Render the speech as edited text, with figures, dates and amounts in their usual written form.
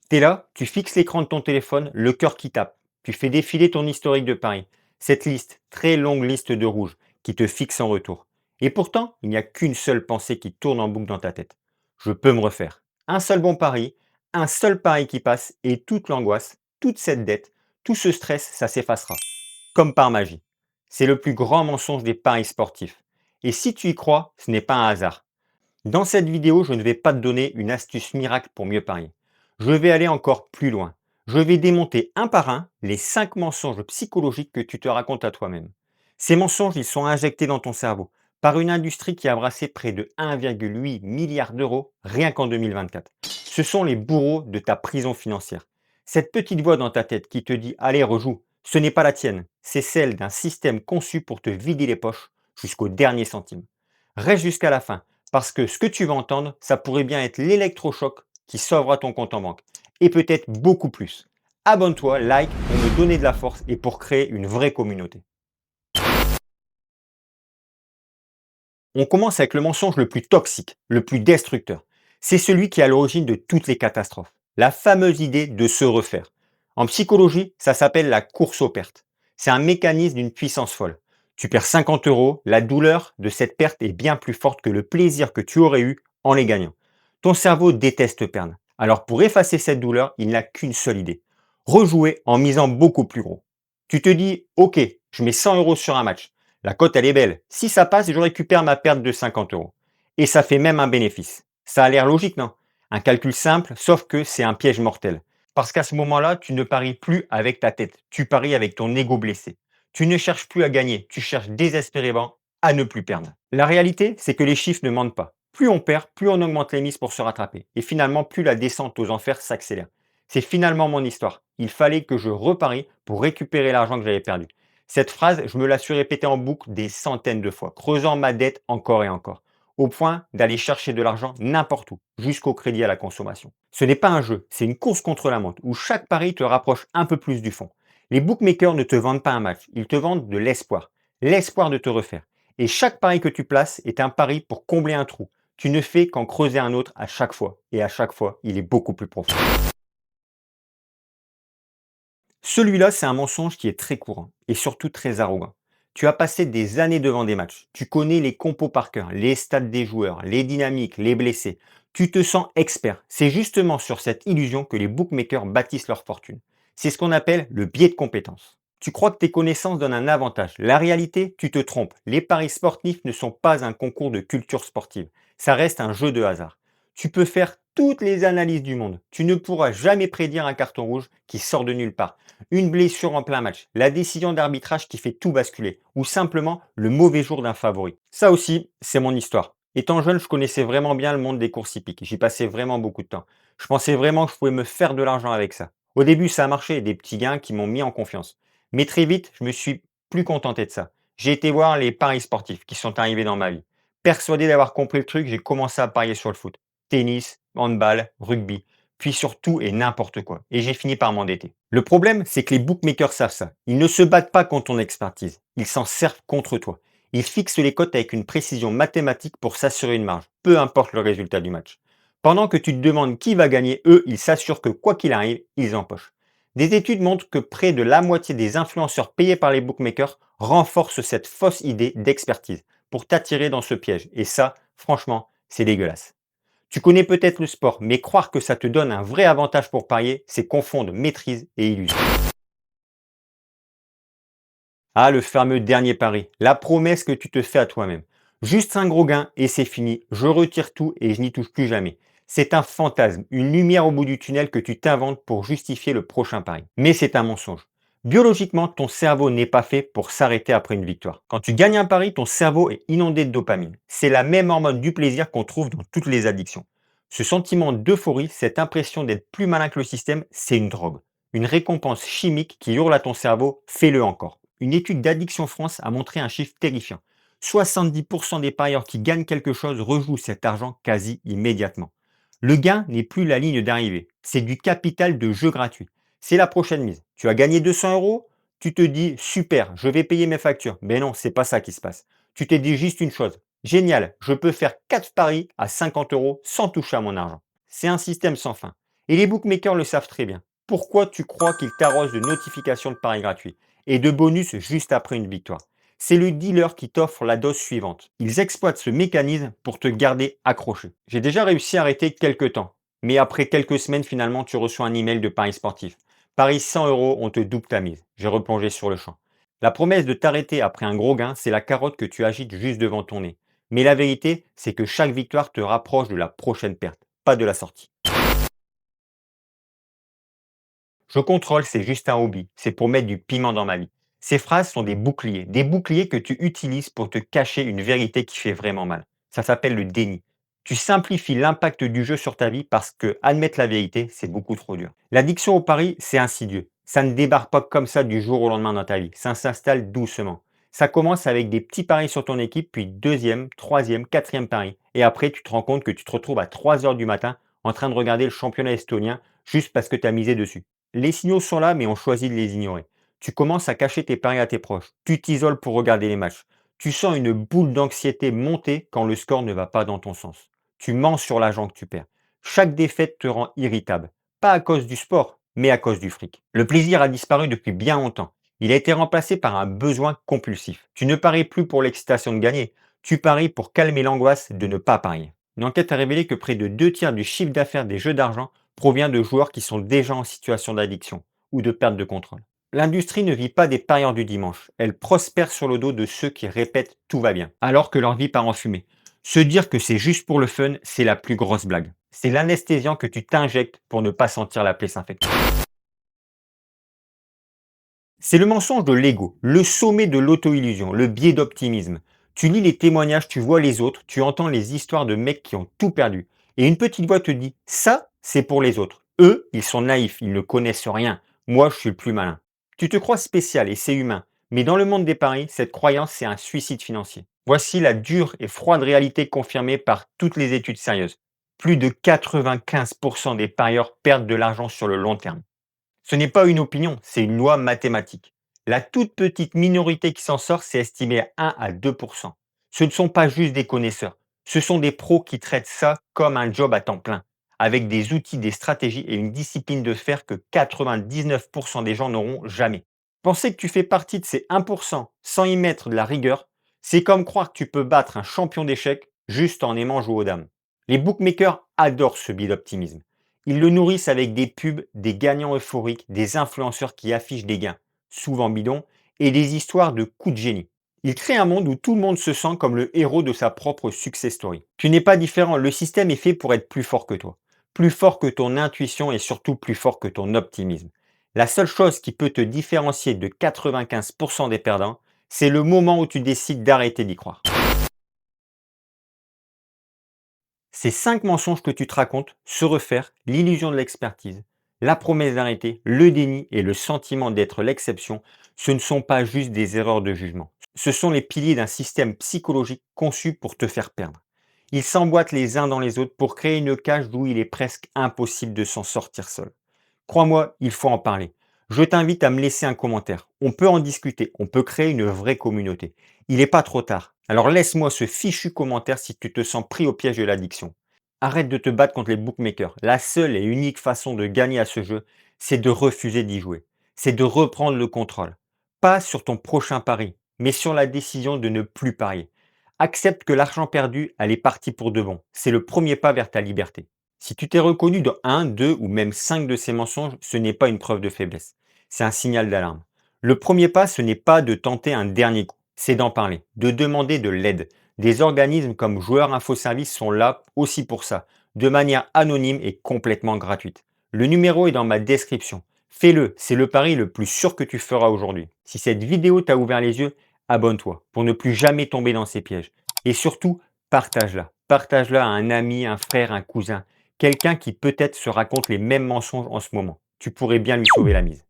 T'es là, tu fixes l'écran de ton téléphone, le cœur qui tape. Tu fais défiler ton historique de paris. Cette liste, très longue liste de rouge, qui te fixe en retour. Et pourtant, il n'y a qu'une seule pensée qui tourne en boucle dans ta tête. Je peux me refaire. Un seul bon pari, un seul pari qui passe, et toute l'angoisse, toute cette dette, tout ce stress, ça s'effacera. Comme par magie. C'est le plus grand mensonge des paris sportifs. Et si tu y crois, ce n'est pas un hasard. Dans cette vidéo, je ne vais pas te donner une astuce miracle pour mieux parier. Je vais aller encore plus loin. Je vais démonter un par un les 5 mensonges psychologiques que tu te racontes à toi-même. Ces mensonges, ils sont injectés dans ton cerveau par une industrie qui a brassé près de 1,8 milliard d'euros rien qu'en 2024. Ce sont les bourreaux de ta prison financière. Cette petite voix dans ta tête qui te dit allez rejoue, ce n'est pas la tienne, c'est celle d'un système conçu pour te vider les poches jusqu'au dernier centime. Reste jusqu'à la fin parce que ce que tu vas entendre, ça pourrait bien être l'électrochoc qui sauvera ton compte en banque. Et peut-être beaucoup plus. Abonne-toi, like pour me donner de la force et pour créer une vraie communauté. On commence avec le mensonge le plus toxique, le plus destructeur. C'est celui qui est à l'origine de toutes les catastrophes. La fameuse idée de se refaire. En psychologie, ça s'appelle la course aux pertes. C'est un mécanisme d'une puissance folle. Tu perds 50 euros, la douleur de cette perte est bien plus forte que le plaisir que tu aurais eu en les gagnant. Ton cerveau déteste perdre. Alors pour effacer cette douleur, il n'a qu'une seule idée. Rejouer en misant beaucoup plus gros. Tu te dis, ok, je mets 100 euros sur un match. La cote, elle est belle. Si ça passe, je récupère ma perte de 50 euros. Et ça fait même un bénéfice. Ça a l'air logique, non? Un calcul simple, sauf que c'est un piège mortel. Parce qu'à ce moment-là, tu ne paries plus avec ta tête. Tu paries avec ton ego blessé. Tu ne cherches plus à gagner. Tu cherches désespérément à ne plus perdre. La réalité, c'est que les chiffres ne mentent pas. Plus on perd, plus on augmente les mises pour se rattraper. Et finalement, plus la descente aux enfers s'accélère. C'est finalement mon histoire. Il fallait que je reparie pour récupérer l'argent que j'avais perdu. Cette phrase, je me la suis répétée en boucle des centaines de fois, creusant ma dette encore et encore, au point d'aller chercher de l'argent n'importe où, jusqu'au crédit à la consommation. Ce n'est pas un jeu, c'est une course contre la montre, où chaque pari te rapproche un peu plus du fond. Les bookmakers ne te vendent pas un match, ils te vendent de l'espoir de te refaire. Et chaque pari que tu places est un pari pour combler un trou. Tu ne fais qu'en creuser un autre à chaque fois, et à chaque fois, il est beaucoup plus profond. Celui-là, c'est un mensonge qui est très courant et surtout très arrogant. Tu as passé des années devant des matchs. Tu connais les compos par cœur, les stats des joueurs, les dynamiques, les blessés. Tu te sens expert. C'est justement sur cette illusion que les bookmakers bâtissent leur fortune. C'est ce qu'on appelle le biais de compétence. Tu crois que tes connaissances donnent un avantage. La réalité, tu te trompes. Les paris sportifs ne sont pas un concours de culture sportive. Ça reste un jeu de hasard. Tu peux faire toutes les analyses du monde. Tu ne pourras jamais prédire un carton rouge qui sort de nulle part, une blessure en plein match, la décision d'arbitrage qui fait tout basculer, ou simplement le mauvais jour d'un favori. Ça aussi, c'est mon histoire. Étant jeune, je connaissais vraiment bien le monde des courses hippiques. J'y passais vraiment beaucoup de temps. Je pensais vraiment que je pouvais me faire de l'argent avec ça. Au début, ça a marché, des petits gains qui m'ont mis en confiance. Mais très vite, je me suis plus contenté de ça. J'ai été voir les paris sportifs qui sont arrivés dans ma vie. Persuadé d'avoir compris le truc, j'ai commencé à parier sur le foot. Tennis, handball, rugby puis sur tout et n'importe quoi. Et j'ai fini par m'endetter. Le problème, c'est que les bookmakers savent ça. Ils ne se battent pas contre ton expertise. Ils s'en servent contre toi. Ils fixent les cotes avec une précision mathématique pour s'assurer une marge, peu importe le résultat du match. Pendant que tu te demandes qui va gagner, eux, ils s'assurent que quoi qu'il arrive, ils empochent. Des études montrent que près de la moitié des influenceurs payés par les bookmakers renforcent cette fausse idée d'expertise pour t'attirer dans ce piège. Et ça, franchement, c'est dégueulasse. Tu connais peut-être le sport, mais croire que ça te donne un vrai avantage pour parier, c'est confondre maîtrise et illusion. Ah, le fameux dernier pari, la promesse que tu te fais à toi-même. Juste un gros gain et c'est fini, je retire tout et je n'y touche plus jamais. C'est un fantasme, une lumière au bout du tunnel que tu t'inventes pour justifier le prochain pari. Mais c'est un mensonge. Biologiquement, ton cerveau n'est pas fait pour s'arrêter après une victoire. Quand tu gagnes un pari, ton cerveau est inondé de dopamine. C'est la même hormone du plaisir qu'on trouve dans toutes les addictions. Ce sentiment d'euphorie, cette impression d'être plus malin que le système, c'est une drogue. Une récompense chimique qui hurle à ton cerveau, fais-le encore. Une étude d'Addiction France a montré un chiffre terrifiant. 70% des parieurs qui gagnent quelque chose rejouent cet argent quasi immédiatement. Le gain n'est plus la ligne d'arrivée, c'est du capital de jeu gratuit. C'est la prochaine mise. Tu as gagné 200 euros, tu te dis super, je vais payer mes factures. Mais non, c'est pas ça qui se passe. Tu t'es dit juste une chose. Génial, je peux faire 4 paris à 50 euros sans toucher à mon argent. C'est un système sans fin. Et les bookmakers le savent très bien. Pourquoi tu crois qu'ils t'arrosent de notifications de paris gratuits et de bonus juste après une victoire? C'est le dealer qui t'offre la dose suivante. Ils exploitent ce mécanisme pour te garder accroché. J'ai déjà réussi à arrêter quelques temps, mais après quelques semaines, finalement, tu reçois un email de paris sportif. Paris 100 euros, on te double ta mise. J'ai replongé sur le champ. La promesse de t'arrêter après un gros gain, c'est la carotte que tu agites juste devant ton nez. Mais la vérité, c'est que chaque victoire te rapproche de la prochaine perte, pas de la sortie. Je contrôle, c'est juste un hobby. C'est pour mettre du piment dans ma vie. Ces phrases sont des boucliers que tu utilises pour te cacher une vérité qui fait vraiment mal. Ça s'appelle le déni. Tu simplifies l'impact du jeu sur ta vie parce que admettre la vérité, c'est beaucoup trop dur. L'addiction au pari, c'est insidieux. Ça ne débarque pas comme ça du jour au lendemain dans ta vie. Ça s'installe doucement. Ça commence avec des petits paris sur ton équipe, puis deuxième, troisième, quatrième pari. Et après, tu te rends compte que tu te retrouves à 3 heures du matin en train de regarder le championnat estonien juste parce que tu as misé dessus. Les signaux sont là, mais on choisit de les ignorer. Tu commences à cacher tes paris à tes proches. Tu t'isoles pour regarder les matchs. Tu sens une boule d'anxiété monter quand le score ne va pas dans ton sens. Tu mens sur l'argent que tu perds. Chaque défaite te rend irritable. Pas à cause du sport, mais à cause du fric. Le plaisir a disparu depuis bien longtemps. Il a été remplacé par un besoin compulsif. Tu ne paries plus pour l'excitation de gagner. Tu paries pour calmer l'angoisse de ne pas parier. Une enquête a révélé que près de 2 tiers du chiffre d'affaires des jeux d'argent provient de joueurs qui sont déjà en situation d'addiction ou de perte de contrôle. L'industrie ne vit pas des parieurs du dimanche, elle prospère sur le dos de ceux qui répètent tout va bien, alors que leur vie part en fumée. Se dire que c'est juste pour le fun, c'est la plus grosse blague. C'est l'anesthésiant que tu t'injectes pour ne pas sentir la plaie s'infecter. C'est le mensonge de l'ego, le sommet de l'auto-illusion, le biais d'optimisme. Tu lis les témoignages, tu vois les autres, tu entends les histoires de mecs qui ont tout perdu. Et une petite voix te dit, ça, c'est pour les autres. Eux, ils sont naïfs, ils ne connaissent rien. Moi, je suis le plus malin. Tu te crois spécial et c'est humain. Mais dans le monde des paris, cette croyance, c'est un suicide financier. Voici la dure et froide réalité confirmée par toutes les études sérieuses. Plus de 95% des parieurs perdent de l'argent sur le long terme. Ce n'est pas une opinion, c'est une loi mathématique. La toute petite minorité qui s'en sort, c'est estimé à 1 à 2%. Ce ne sont pas juste des connaisseurs, ce sont des pros qui traitent ça comme un job à temps plein, avec des outils, des stratégies et une discipline de fer que 99% des gens n'auront jamais. Penser que tu fais partie de ces 1% sans y mettre de la rigueur, c'est comme croire que tu peux battre un champion d'échecs juste en aimant jouer aux dames. Les bookmakers adorent ce biais d'optimisme. Ils le nourrissent avec des pubs, des gagnants euphoriques, des influenceurs qui affichent des gains, souvent bidons, et des histoires de coups de génie. Ils créent un monde où tout le monde se sent comme le héros de sa propre success story. Tu n'es pas différent, le système est fait pour être plus fort que toi. Plus fort que ton intuition et surtout plus fort que ton optimisme. La seule chose qui peut te différencier de 95% des perdants, c'est le moment où tu décides d'arrêter d'y croire. Ces 5 mensonges que tu te racontes, se refaire, l'illusion de l'expertise, la promesse d'arrêter, le déni et le sentiment d'être l'exception, ce ne sont pas juste des erreurs de jugement. Ce sont les piliers d'un système psychologique conçu pour te faire perdre. Ils s'emboîtent les uns dans les autres pour créer une cage d'où il est presque impossible de s'en sortir seul. Crois-moi, il faut en parler. Je t'invite à me laisser un commentaire. On peut en discuter, on peut créer une vraie communauté. Il n'est pas trop tard. Alors laisse-moi ce fichu commentaire si tu te sens pris au piège de l'addiction. Arrête de te battre contre les bookmakers. La seule et unique façon de gagner à ce jeu, c'est de refuser d'y jouer. C'est de reprendre le contrôle. Pas sur ton prochain pari, mais sur la décision de ne plus parier. Accepte que l'argent perdu, elle est partie pour de bon. C'est le premier pas vers ta liberté. Si tu t'es reconnu dans un, deux ou même 5 de ces mensonges, ce n'est pas une preuve de faiblesse. C'est un signal d'alarme. Le premier pas, ce n'est pas de tenter un dernier coup, c'est d'en parler, de demander de l'aide. Des organismes comme Joueurs Info Service sont là aussi pour ça, de manière anonyme et complètement gratuite. Le numéro est dans ma description. Fais-le, c'est le pari le plus sûr que tu feras aujourd'hui. Si cette vidéo t'a ouvert les yeux, abonne-toi pour ne plus jamais tomber dans ces pièges. Et surtout, partage-la. Partage-la à un ami, un frère, un cousin. Quelqu'un qui peut-être se raconte les mêmes mensonges en ce moment. Tu pourrais bien lui sauver la mise.